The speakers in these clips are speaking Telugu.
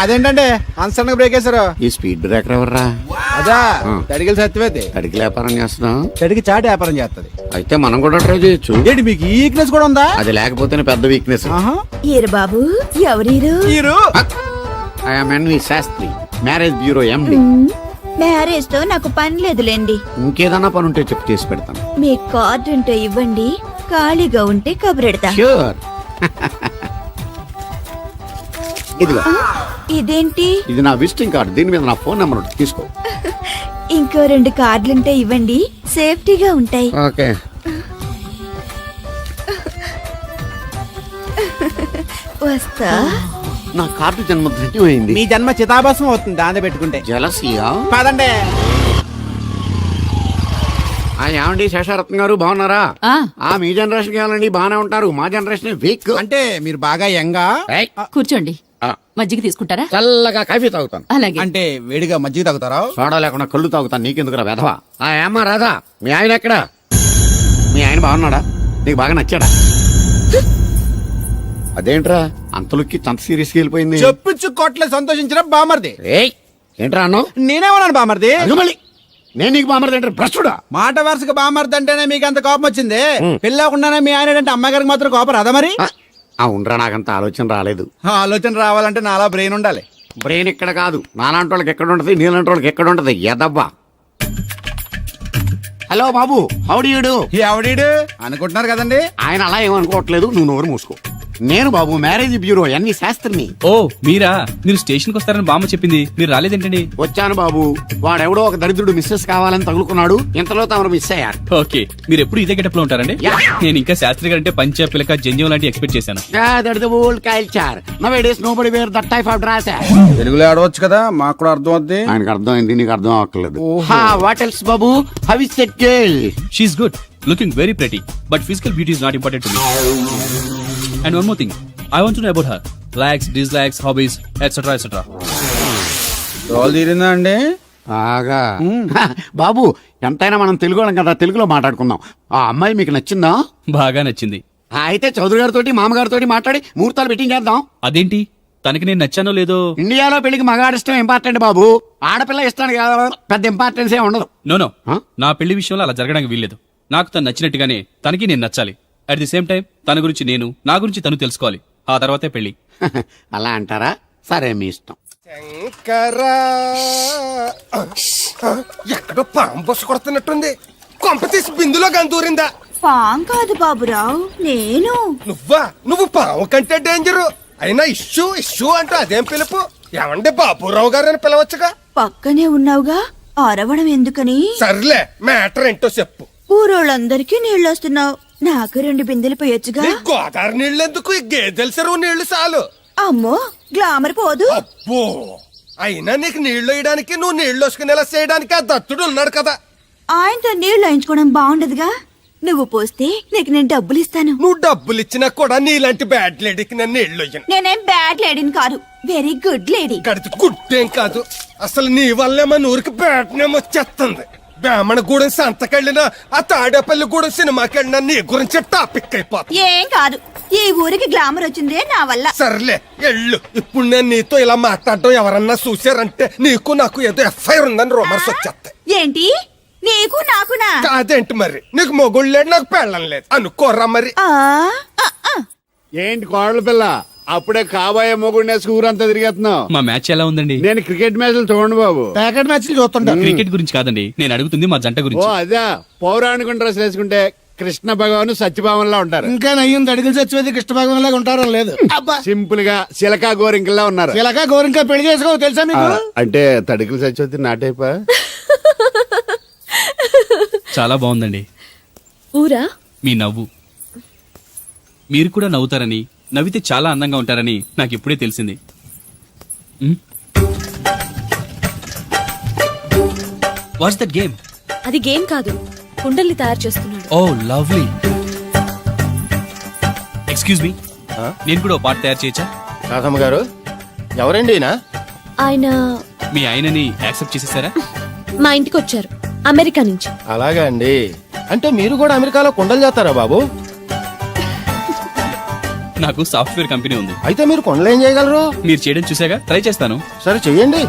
అదేంటంటే అన్సడన్ బ్రేక్ వేశారు. ఈ స్పీడ్ బ్రేకర్ ఎవర్రా? అదా తడిగిల సత్యవేతి. అడిగి వ్యాపారం చేస్తున్నాం. తడికి చాటి వ్యాపారం చేస్తది. అయితే మనం కూడా ట్రై చేయొచ్చు. ఏంటి మీకు ఈ వీక్నెస్ కూడా ఉందా? అది లేకపోతేనే పెద్ద వీక్నెస్. ఈరు బాబు ఎవరీరు? I am N V Shastri, marriage bureau MD. Marriage తో నాకు పని లేదులేండి. ఇంకేదన్నా పని ఉంటే చెప్పి చేసి పెడతాను. మీ కార్డు ఉంటే ఇవ్వండి, ఖాళీగా ఉంటే కబురెడతా. ష్యూర్. ఇదిగో ఇదేంటి? ఇది నా విజిటింగ్ కార్డు. దీని మీద నా ఫోన్ నెంబర్ ఉంటుంది, తీసుకో. ఇంకో 2 కార్డులుంటే ఇవ్వండి, సేఫ్టీగా ఉంటాయి. ఓకే. వస్తా. నా కార్డు జన్మ ధన్యమైంది. మీ జన్మ చితాభాసం అవుతుంది దాంతో పెట్టుకుంటే. జలసియా? కాదండి. ఏమండి శేషారత్న గారు, బాగున్నారా? మీ జనరేషన్ కావాలండి, బాగానే ఉంటారు. మా జనరేషన్ వీక్. అంటే మీరు బాగా యంగా. కూర్చోండి. మజ్జిగ తీసుకుంటారా? చల్లగా కాఫీ తాగుతాను. అలాగే. అంటే వేడిగా మజ్జిగ తాగుతారా? సోడా లేకుండా కళ్ళు తాగుతాను. నీకెందుకురా వెధవా? ఏమ్మా రాధా, మీ ఆయన ఎక్కడా? మీ ఆయన బాగున్నాడా? నీకు బాగా నచ్చాడా? అదేంట్రా అంతలోకి అంత సీరియస్గా వెళ్ళిపోయింది? చెప్పుచ్చు కొట్ల సంతోషించిన బామర్ది. ఏంట్రా అన్నావు? నేనేమన్నాను బామర్ది? మళ్ళీ నేను నీకు బామర్ది అంటే భ్రష్టుడా? మాట వరుసగా బామర్ది అంటేనే మీకు అంత కోపం వచ్చింది. పెళ్ళకుండానే మీ ఆయన అంటే అమ్మాయి గారికి మాత్రం కోపం రాదా మరి? ఉండరా, నాకంత ఆలోచన రాలేదు. ఆలోచన రావాలంటే నాలా బ్రెయిన్ ఉండాలి. బ్రెయిన్ ఇక్కడ కాదు, నాలాంటి వాళ్ళకి ఎక్కడ ఉంటది, నీలాంటి వాళ్ళకి ఎక్కడ ఉంటది. ఎదవ్వా. హలో బాబు, హౌ డు యు డు? ఎవడీడు అనుకుంటున్నారు కదండి. ఆయన అలా ఏమనుకోవట్లేదు, నువ్వు నోరు మూసుకో. నేను బాబు మ్యారేజ్ బ్యూరో ఎన్వి శాస్త్రిని. ఓ మీరా? మీరు స్టేషన్ కి వస్తారని బామ్మ చెప్పింది, మీరు రాలేదేంటండి? వచ్చాను బాబు. వాడెవడో ఒక దరిద్రుడు మిస్సెస్ కావాలని తగులుకున్నాడు. ఇంతలో తమరు మిస్ అయ్యారు. ఓకే, మీరు ఎప్పుడు ఇదే గెటప్ లో ఉంటారండి? నేను ఇంకా శాస్త్రి గారు అంటే పంచ పిలక జంజం లాంటి ఎక్స్పెక్ట్ చేశాను. తెలుగులో ఆడవచ్చు కదా, మాకు కూడా అర్థం అవుద్ది. ఆయనకు అర్థం అయింది, నీకు అర్థం అవ్వట్లేదు. వాట్ ఎల్స్ బాబు? How is that girl? She's good, looking very pretty, but physical beauty is not important to me. And one more thing, I want to know about her. Likes, dislikes, hobbies, etc. etc. Role తీరిందా అండి? ఆగా బాబు, ఎంతైనా మనం తెలుగు వాళ్ళం కదా, తెలుగులో మాట్లాడుకుందాం. ఆ అమ్మాయి మీకు నచ్చిందా? బాగా నచ్చింది. అయితే చౌదరి గారితో మామగారితో మాట్లాడి ముహూర్తాలు పెట్టింగ్ చేద్దాం. అదేంటి, తనకి నేను నచ్చానో లేదో? ఇండియాలో పెళ్లికి మగాడి ఇష్టం ఇంపార్టెంట్ బాబు. ఆడపిల్ల ఇష్టానికి పెద్ద ఇంపార్టెన్స్ ఏ ఉండదు. నో నా పెళ్లి విషయంలో అలా జరగడానికి వీల్లేదు. నాకు తను నచ్చినట్టుగానే తనకి నేను నచ్చాలి. అట్ ది సేమ్ టైం తన గురించి నేను, నా గురించి తను తెలుసుకోవాలి. ఆ తర్వాతే పెళ్లి. అలా అంటారా? సరే, మీ ఇష్టం. ఎక్కడో పాము బొస్సు కొడుతున్నట్టుంది. కొంప తీసి బిందులో గందూరిందా? పాం కాదు బాబురావు, నేను. నువ్వు పాము కంటే డేంజరు. అయినా ఇష్యూ ఇష్యూ అంటూ అదేం పిలుపు? ఏమండి బాబురావు గారు అని పిలవచ్చుగా. పక్కనే ఉన్నావుగా, అరవడం ఎందుకని? సర్లే, మ్యాటర్ ఏంటో చెప్పు. ఊరోళ్ళందరికీ నీళ్ళు వస్తున్నావు, నాకు 2 బిందెలు పోయొచ్చుగా. గోదావరి నీళ్ళు ఎందుకు? ఈ గేదెల చెరువు నీళ్లు చాలు. అమ్మో, గ్లామర్ పోదు. అబ్బో, అయినా నీకు నీళ్లు వేయడానికి, నువ్వు నీళ్లు వసుకునేలా చేయడానికి ఆ దత్తుడు ఉన్నాడు కదా. ఆయనతో నీళ్లు వేయించుకోవడం బాగుండదుగా. నువ్వు పోస్తే నీకు నేను డబ్బులు ఇస్తాను. నువ్వు డబ్బులు ఇచ్చినా కూడా నీలాంటి బ్యాడ్ లేడీకి నేను నీళ్లు వేయను. నేనేం బ్యాడ్ లేడీని కాదు, వెరీ గుడ్ లేడీ. గడిచి గుడ్డేం కాదు. అసలు నీ వల్లే మన ఊరికి బ్యాడ్ నేమ్ వచ్చేస్తుంది. బ్రాహ్మణగూడెం సంతకెళ్ళినా, ఆ తాడేపల్లిగూడెం సినిమాకెళ్ళినా నీ గురించి టాపిక్ అయిపోతుంది. ఏం కాదు, ఈ ఊరికి గ్లామర్ వచ్చిందే నా వల్ల. సర్లే ఎళ్ళు. ఇప్పుడు నేను నీతో ఇలా మాట్లాడడం ఎవరన్నా చూసారంటే నీకు నాకు ఏదో ఎఫ్ఐఆర్ ఉందని రూమర్స్ వచ్చేస్తాయి. ఏంటి, నీకు నాకునా? కాదేంటి మరి? నీకు మొగుడు లేడు, నాకు పెళ్ళం లేదు అనుకోరా మరి. ఏంటి కోడల పిల్ల, అప్పుడే కాబోయే మొగుడినే ఊరంతా తిరిగేస్తున్నావు? మా మ్యాచ్ ఎలా ఉందండి? నేను క్రికెట్ మ్యాచ్లు చూడండి బాబు. ప్యాకెట్ మ్యాచ్లు చూస్తుంటా. క్రికెట్ గురించి కాదండి, నేను అడుగుతుంది మా జంట ఓ గురించి. అదే, పౌరాణిక డ్రెస్ వేసుకుంటే కృష్ణ భగవాన్ సత్యభామన్లా ఉంటారు. ఇంకా నయ్యం అడిగిన చచ్చిపోతే కృష్ణ భగవాన్ లాగా ఉంటారో లేదు. సింపుల్ గా చిలకా గోరింకల్లా ఉన్నారు. ఇలాగా గోరింకా పెళ్లి చేసుకో తెలుసా మీకు? అంటే తడికలు చచ్చిపోతే నాటైపా. చాలా బాగుందండి. ఊరా? మీ నవ్వు. మీరు కూడా నవ్వుతారని, నవ్వితే చాలా అందంగా ఉంటారని నాకు ఇప్పుడే తెలిసింది. What's that game? అది గేమ్ కాదు, కుండల్ని తయారు చేస్తున్నాడు. Oh lovely. ఎక్స్క్యూజ్ మీ, నేను కూడా ఓ పాట తయారు చేయొచ్చా? రాధమ్మ గారు, ఎవరండి? ఆయన మీ ఆయనని యాక్సెప్ట్ చేసేసారా? మా ఇంటికి వచ్చారు, అమెరికా నుంచి. అలాగా అండి. అంటే మీరు కూడా అమెరికాలో కుండలు చేస్తారా బాబు? నాకు సాఫ్ట్వేర్ కంపెనీ ఉంది. అయితే మీరు కొండలు ఏం చేయగలరు? మీరు చేయడం చూసాగా ట్రై చేస్తాను. సరే చెయ్యండి.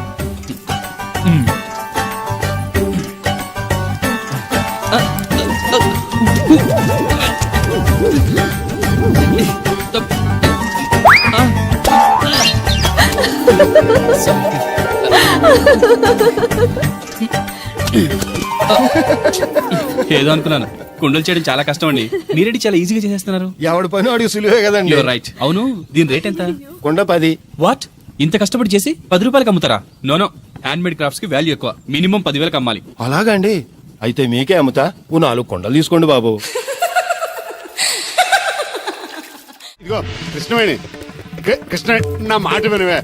ఏదో అనుకున్నాను. కుండలు చేయడం చాలా కష్టం అండి, మీరేంటి చాలా ఈజీగా చేసేస్తున్నారు. ఎవడి పని వాడికి సులువే కదండి. You're right. అవును, దీని రేట్ ఎంత? కొండ 10. వాట్, ఇంత కష్టపడి చేసి 10 రూపాయలకి అమ్ముతారా? నో, హ్యాండ్ మేడ్ క్రాఫ్ట్స్ కి వాల్యూ ఎక్కువ. మినిమం 10,000కి అమ్మాలి. అలాగండి, అయితే మీకే అమ్ముతా. ఓ 4 కొండలు తీసుకోండి బాబు. ఇదిగో కృష్ణవేణి, కృష్ణ నా మాట వినవే.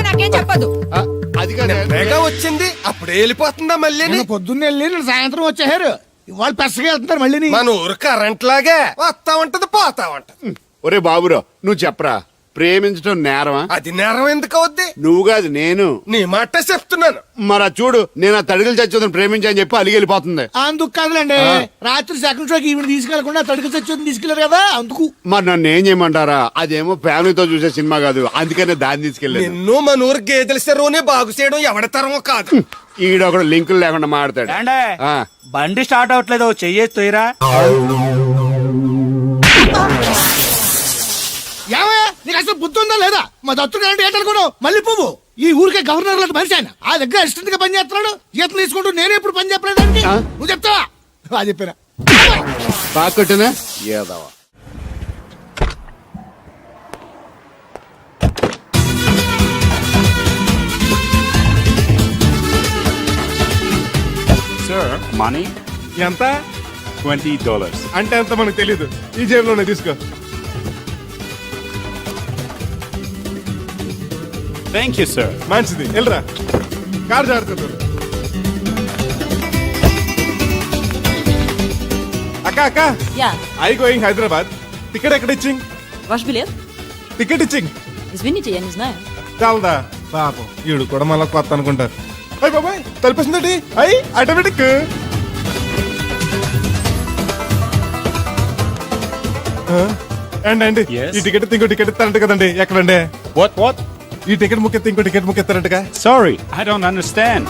నాకేం చెప్పదు. ఆ, అది కాదు. వేగా వచ్చింది అప్పుడే వెళ్ళిపోతుందా మళ్ళీ? నిన్న పొద్దున్నే వెళ్ళి నిన్న సాయంత్రం వచ్చేసారు. వాళ్ళు పెసగా వెళ్తున్నారు మళ్ళీ. మన ఊరు కరెంట్ లాగే వస్తా ఉంటది పోతా ఉంటది. ఒరే బాబురా, నువ్వు చెప్పరా, ప్రేమించడం నేరమా? అది నేరం ఎందుకు అవుద్ది? నువ్వు కాదు నేను. నీ మాట చెప్తున్నాను. మరి చూడు, నేను ఆ తడికలు చచ్చోదని ప్రేమించని చెప్పి అలిగి వెళ్ళిపోతుంది. అందుకు కాదులేండి, రాత్రి సెకండ్ షోకి ఈవిడ తీసుకెళ్లకుండా తడికి చచ్చి తీసుకెళ్లారు కదా అందుకు. మరి నన్ను ఏం చేయమంటారా? అదేమో ఫ్యామిలీతో చూసే సినిమా కాదు, అందుకనే దాన్ని తీసుకెళ్ళలేదు. నిన్ను మన ఊరు గేదెల చెరువుని బాగు చేయడం ఎవరి తరమో కాదు. ఈడొకడు లింకులు లేకుండా మాడతాడు. ఆ. బండి స్టార్ట్ అవట్లేదు, చెయ్యేసి తోయరా. ఏమయ్యా, నీకు అసలు బుద్ధి ఉందా లేదా? మా దత్తుడు అంటే ఏంటనుకున్నావు? మళ్ళీ పువ్వు ఈ ఊరికే గవర్నర్ లాంటి మనిషి ఆయన. ఆ దగ్గర అసిస్టెంట్ గా పని చేస్తున్నాడు. జీతం తీసుకుంటూ నేను ఎప్పుడు పని చెప్పలేదండి. నువ్వు చెప్తావా? అది చెప్పినా తాకట్టునే ఏదవా. సార్ మనీ ఎంత? $20. అంటే ఎంత మనకు తెలీదు. ఈ జేబులోనే తీసుకో. Thank you sir. మంచిది, వెళ్ళరా. కార్ జాగ్రత్త. అక్క Yeah, I going Hyderabad. Ticket ఎక్కడ ఇచ్చింగ్? wash billet. టికెట్ ఇచ్చింగ్ Извините, я не знаю. చాలదా? పాపం ఈడు కూడా మళ్ళా కొత్త అనుకుంటారు. అయ్యి బాబాయ్, తలిపేసిందండి. అయ్యి ఆటోమేటిక్. అండి Yes. ఈ టికెట్ ఇంకో టికెట్ ఇస్తారంట కదండి. ఎక్కడండి? What? ఈ టికెట్ ముఖ్యత ఇంకో టికెట్ ముఖ్యస్తారంటగా. Sorry, I don't understand.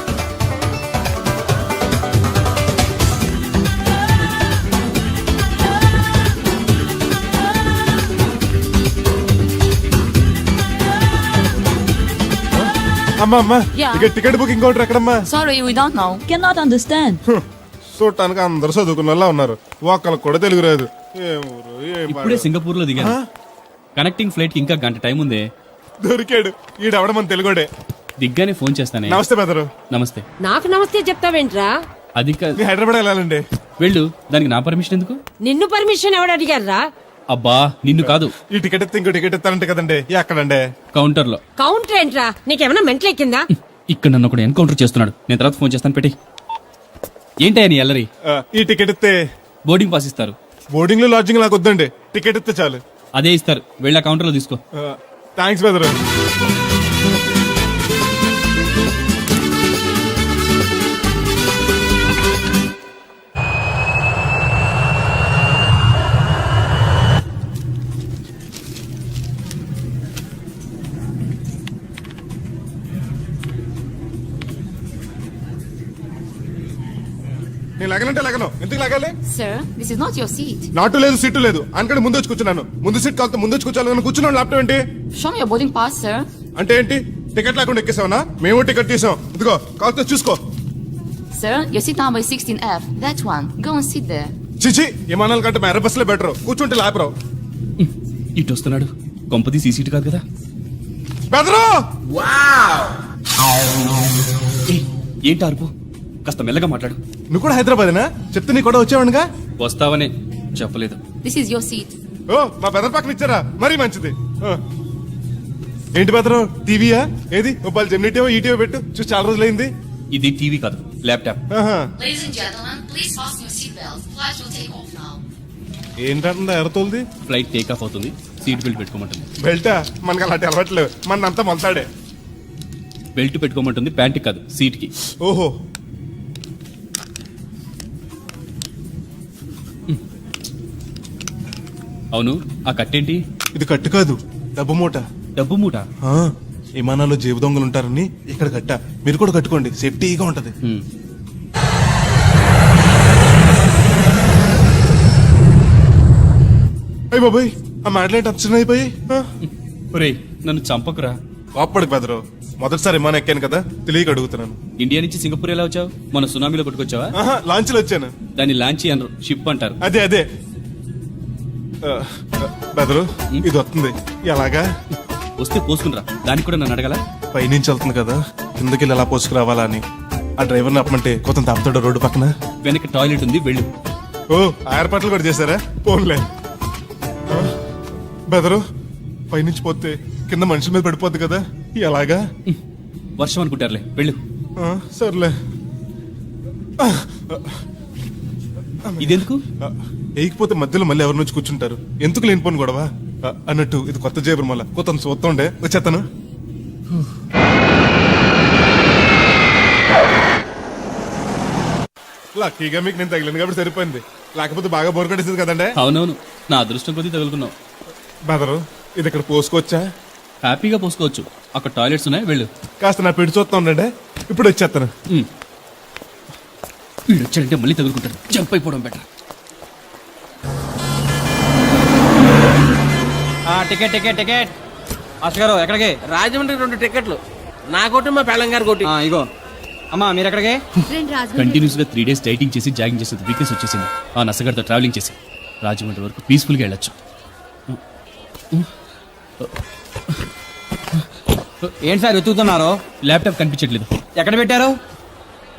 అమ్మా Yeah. ఇక టికెట్ బుకింగ్ కౌంటర్ ఎక్కడమ్మా? Sorry, we don't know. Cannot understand. చూడటానికి అందరు చదువుకున్న వాళ్ళ ఉన్నారు, ఒక్కళ్ళకి కూడా తెలుగు రాదు. ఏ ఊరు, ఏ ఇప్పుడే పాడు. సింగపూర్ లో దిగాను. కనెక్టింగ్ ఫ్లైట్ కి ఇంకా గంట టైం ఉంది. దొరికాడు ఈడవడ మన తెలుగుడే. దిగ్గానే ఫోన్ చేస్తానే. నమస్తే బెదరు. నమస్తే. నాకు నమస్తే చెప్తావేంట్రా? అది మీ హైదరాబాద్ వెళ్ళాలండి. వెళ్ళు, దానికి నా పర్మిషన్ ఎందుకు? నిన్ను పర్మిషన్ ఎవడు అడిగారా? అబ్బా, నిన్ను కాదు, ఈ టికెట్ ఇస్తే ఇంకో టికెట్ ఇస్తారంట కదండి. ఎక్కడండి? కౌంటర్ లో. కౌంటర్ ఏంట్రా? నీకేమైనా మెంట్లెక్కిందా? ఇక్కడ నన్ను ఒకడు ఎన్కౌంటర్ చేస్తున్నాడు. నేను తర్వాత ఫోన్ చేస్తాను, పెట్టి. ఏంటయ్యా నీ అల్లరి? ఈ టికెట్ ఇస్తే బోర్డింగ్ పాస్ ఇస్తారు. బోర్డింగ్ లో లాడ్జింగ్ నాకు వద్దండి, టికెట్ ఇస్తే చాలు. అదే ఇస్తారు, వెళ్ళి ఆ కౌంటర్ లో తీసుకో. థ్యాంక్స్ బెదరు. నేను లగనంటే లగను. ఎందుకు లగాలి? Sir, this is not your seat. నాటు లేదు, సీటు లేదు. అనుకంటే ముందు వచ్చి కూర్చున్నాను. ముందు సీట్ కాలితే ముందు వచ్చి కూర్చోాలని కూర్చున్నాను. ల్యాప్టాప్ ఏంటి? Show me your boarding pass, sir. అంటే ఏంటి? టికెట్ లేకుండా ఎక్కేసావనా? మేము టికెట్ తీసాం. ఇదిగో కాలితే చూసుకో. Sir, your seat number is 16F. That one. Go and sit there. చిచి, విమానాల కంటే మా ఎర్ర బస్సులో బెటర్. కూర్చుంటే లాపరావు. ఇటు వస్తున్నాడు. కొంపది సీసీటీ కాదు కదా. బెదరు. ఏయ్, ఏంటి అరుపు? కాస్త మెల్లగా మాట్లాడు. నువ్వు కూడా హైదరాబాదేనా? చెప్తే నీ కూడా వచ్చావనుగా. వస్తావనే చెప్పలేదు. This is your seat. ఓ, మా బెదర్ పక్కన ఇచ్చారా? మరీ మంచిది. ఏంటి బెదరు, టీవీయా? ఏది మొబైల్ జెమినిటీవో ఈటీవో పెట్టు, చూసి చాలా రోజులైంది. ఇది టీవీ కాదు, laptop. Ladies and gentlemen, please fasten your seatbelts. Flight will take off now. ఏంటంటుందా ఎర్రతోల్ది? ఫ్లైట్ టేక్ ఆఫ్ అవుతుంది, సీట్ బెల్ట్ పెట్టుకోమంటుంది. బెల్టా? మనకి అలాంటి అలవాట్లేవు. మనంతా మొలతాడే. బెల్ట్ పెట్టుకోమంటుంది, ప్యాంట్ కాదు, సీట్ కి. ఓహో, అవును, ఆ కట్టేంటి? ఇది కట్టు కాదు, డబ్బు మూట. డబ్బు మూట. ఆ, విమానాల్లో జేబు దొంగలు ఉంటారని ఇక్కడ కట్ట. మీరు కూడా కట్టుకోండి, సేఫ్టీగా ఉంటది. అయ్య బాబాయ్, ఆ మాటలేంటి అప్సన్ అయిపోయి. ఒరేయ్ నన్ను చంపకురా. కోప్పడికి బెదరు, మొదటిసారి విమానం ఎక్కాను కదా, తెలియక అడుగుతున్నాను. ఇండియా నుంచి సింగపూర్ ఎలా వచ్చావు? మన సునామీలో కొట్టుకొచ్చావా? ఆహా, లాంచ్లో వచ్చాను. దాన్ని లాంచీ అనరు, షిప్ అంటారు. అదే అదే. బెదరు, ఇది వస్తుంది ఎలాగా? వస్తే పోసుకునిరా. దానికి కూడా నన్ను అడగల? పైనుంచి వెళ్తుంది కదా, కిందకి ఎలా పోసుకురావాలా అని. ఆ డ్రైవర్ని అప్పమంటే కొత్త తప్పుతాడు రోడ్డు పక్కన. వెనక టాయిలెట్ ఉంది, వెళ్ళు. ఓ, ఆ ఏర్పాట్లు కూడా చేశారా? పోన్లే. బెదరు, పైనుంచి పోతే కింద మనుషుల మీద పడిపోద్ది కదా, ఎలాగా? వర్షం అనుకుంటారులే, వెళ్ళు. సర్లే. ఇదెందుకు? వేయకపోతే మధ్యలో మళ్ళీ ఎవరి నుంచి కూర్చుంటారు, ఎందుకు లేనిపోను గొడవ. అన్నట్టు ఇది కొత్త జేబురు, మళ్ళా కొత్త చూస్తుండే వచ్చేస్తాను. లక్కీగా మీకు నేను తగిలింది కాబట్టి సరిపోయింది, లేకపోతే బాగా బోర్ కట్టేసింది కదండి. అవునవును, నా అదృష్టం కొద్దీ తగులుకున్నావు. బెదరు, ఇది ఇక్కడ పోసుకోవచ్చా? హ్యాపీగా పోసుకోవచ్చు, అక్కడ టాయిలెట్స్ ఉన్నాయి, వెళ్ళు. కాస్త నా పెట్టి చూస్తా ఉండండి, ఇప్పుడు వచ్చేస్తాను. వీడు వచ్చాడంటే మళ్ళీ తగులుకుంటాడు, జంప్ అయిపోవడం better. Ticket ticket ticket. Master గారు ఎక్కడికి? రాజమండ్రి 2 టికెట్లు, నా కోటి మా పెళ్ళం గారి కోటి. ఇగో అమ్మా, మీరు ఎక్కడికి? కంటిన్యూస్ గా 3 days డైటింగ్ చేసి జాగింగ్ చేసేది వీక్నెస్ వచ్చేసింది. ఆ నసగడతో ట్రావెలింగ్ చేసి రాజమండ్రి వరకు పీస్ఫుల్ గా వెళ్ళొచ్చు. ఏంటి సార్ వెతుకుతున్నారు? ల్యాప్టాప్ కనిపించట్లేదు. ఎక్కడ పెట్టారు?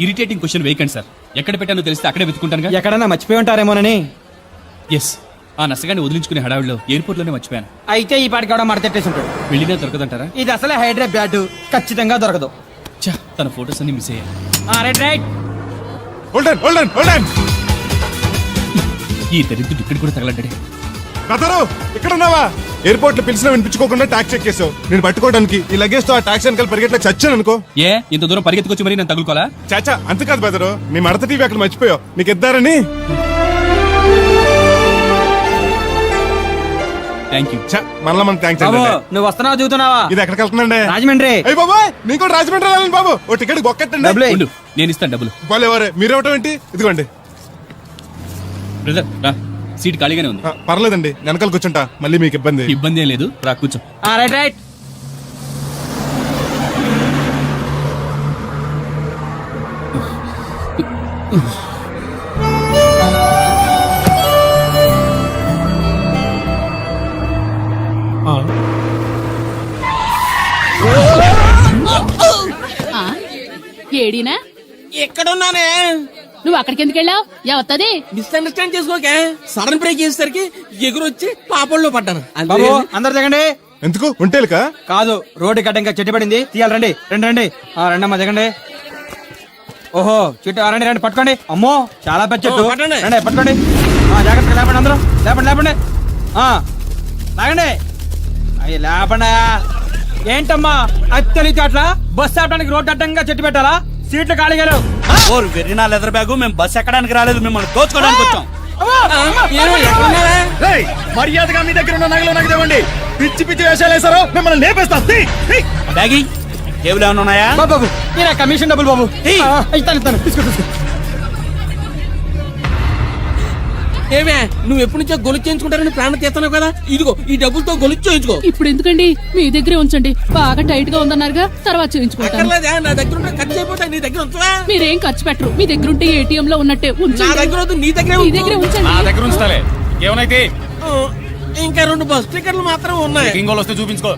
ఇరిటేటింగ్ క్వశ్చన్ వేయకండి సార్. ఎక్కడ పెట్టానో తెలిస్తే అక్కడే వెతుకుంటానుగా. ఎక్కడన్నా మర్చిపోయి ఉంటారేమోనని. ఎస్, ఆ నసగాన్ని వదిలించుకునే హడావిడిలో ఎయిర్పోర్ట్ లోనే మర్చిపోయాను. అయితే ఈ పాటికి కూడా మడతెట్టేసి ఉంటాడు. వెళ్ళినా దొరకదంటారా? ఇది అసలే హైదరాబాద్, ఖచ్చితంగా దొరకదు. ఛా, తన ఫోటోస్ అన్ని మిస్ అయ్యాయి. Right right. Hold on hold on hold on. ఈ దరిద్రుడు ఇక్కడ కూడా తగలడ్డాడే. బెదరు, ఇక్కడ ఉన్నావా? ఎయిర్పోర్ట్ లో పిలిచినా వినిపించుకోకుండా ట్యాక్సీ ఎక్కేసావు. నేను పట్టుకోవడానికి ఈ లగేజ్ తో ఆ ట్యాక్సీ వెనకాల పరిగెట్లకు చచ్చాను అనుకో. ఏ ఇంత దూరం పరిగెత్తుకొచ్చి మరి నేను తగులుకోవాలా? చాచా, అంతకాదు బెదరు, నీ మడత టీవీ అక్కడ మర్చిపోయావు, నీకు ఇద్దారని. Thank you. మళ్ళా మనకు థ్యాంక్స్ బాబు, అండి. నువ్వు వస్తున్నావు చూస్తున్నావా? ఇది ఎక్కడికి వెళ్తుందండి? రాజమండ్రి. అయ్యి బాబాయ్, నీకు కూడా రాజమండ్రి వెళ్ళాలి బాబు. ఓ టికెట్ బొక్కెట్టండి. డబ్బులు ఉండు, నేను ఇస్తాను డబ్బులు. పోలేవరే, మీరేవటం ఏంటి? ఇదిగోండి. బ్రదర్ రా, సీట్ ఖాళీగానే ఉంది. పర్లేదండి, వెనకాల కూర్చుంటా, మళ్ళీ మీకు ఇబ్బంది. ఇబ్బంది ఏం లేదు, రా కూర్చో. Right right. ఏడినా ఎక్కడున్నానే? నువ్వు అక్కడికి ఎందుకు వెళ్ళావు? ఎవత్తది? మిస్అండర్స్టాండ్ చేసుకోకే. సడన్ బ్రేక్ చేసేసరికి ఎగురొచ్చి పాపంలో పడ్డాను. బాబు, అందరు దిగండి. ఎందుకు ఉంటేలుక? కాదు, రోడ్డు గడ్డ ఇంకా చెట్టు పడింది, తీయాలి. రండి రండి రండి. రండమ్మా, దిగండి. ఓహో, చెట్టు రండి రండి, పట్టుకోండి. అమ్మో, చాలా పెద్ద చెట్టు. రండి పట్టుకోండి. జాగ్రత్తగా లేపండి, అందరూ లేపండి లేపండి. లాగండి. అయ్యి లేపండి. ఏంటమ్మా అది తెలియదు అట్లా? బస్సు ఆపడానికి రోడ్డు అడ్డంగా చెట్టు పెట్టాలా? సీట్లు ఖాళీగా లేవు. ఓర్ వెర్రి నా లెదర్ బ్యాగు, మేము బస్ ఎక్కడానికి రాలేదు, మిమ్మల్ని దోచుకోవడానికి వచ్చాం. మర్యాదగా మీ దగ్గర ఉన్న నగలు నాకు ఇవ్వండి. పిచ్చి పిచ్చి వేషాలు వేసారో మిమ్మల్ని లేపేస్తా. బ్యాగి టేబుల్ ఏమైనా ఉన్నాయా? బాబు, ఈయన కమిషన్ డబ్బులు బాబు. ఇస్తాను ఇస్తాను, తీసుకో. ఏమే, నువ్వు ఎప్పటి నుంచో గొలుసు చేయించుకుంటారని ప్రాణం తీస్తున్నావు కదా, ఇదిగో ఈ డబ్బులతో గొలుసు చేయించుకో. ఇప్పుడు ఎందుకండి, మీ దగ్గరే ఉంచండి. బాగా టైట్ గా ఉందన్నారుగా, తర్వాత చేయించుకుంటాను. అక్కర్లేదా? నా దగ్గర ఉంటే ఖర్చు అయిపోతాయి, నీ దగ్గర ఉంచవా? మీరేం ఖర్చు పెట్టరు, మీ దగ్గర ఉంటే ఏటీఎం లో ఉన్నట్టే నా ఉంచండి. దగ్గర వద్దు, నీ దగ్గరే మీ దగ్గరే ఉంచండి. నా దగ్గర ఉంచుతాలే, ఏమైతే ఇంకా 2 బస్ టికెట్లు మాత్రం ఉన్నాయి. ఇంకోళ్ళు వస్తే చూపించుకో.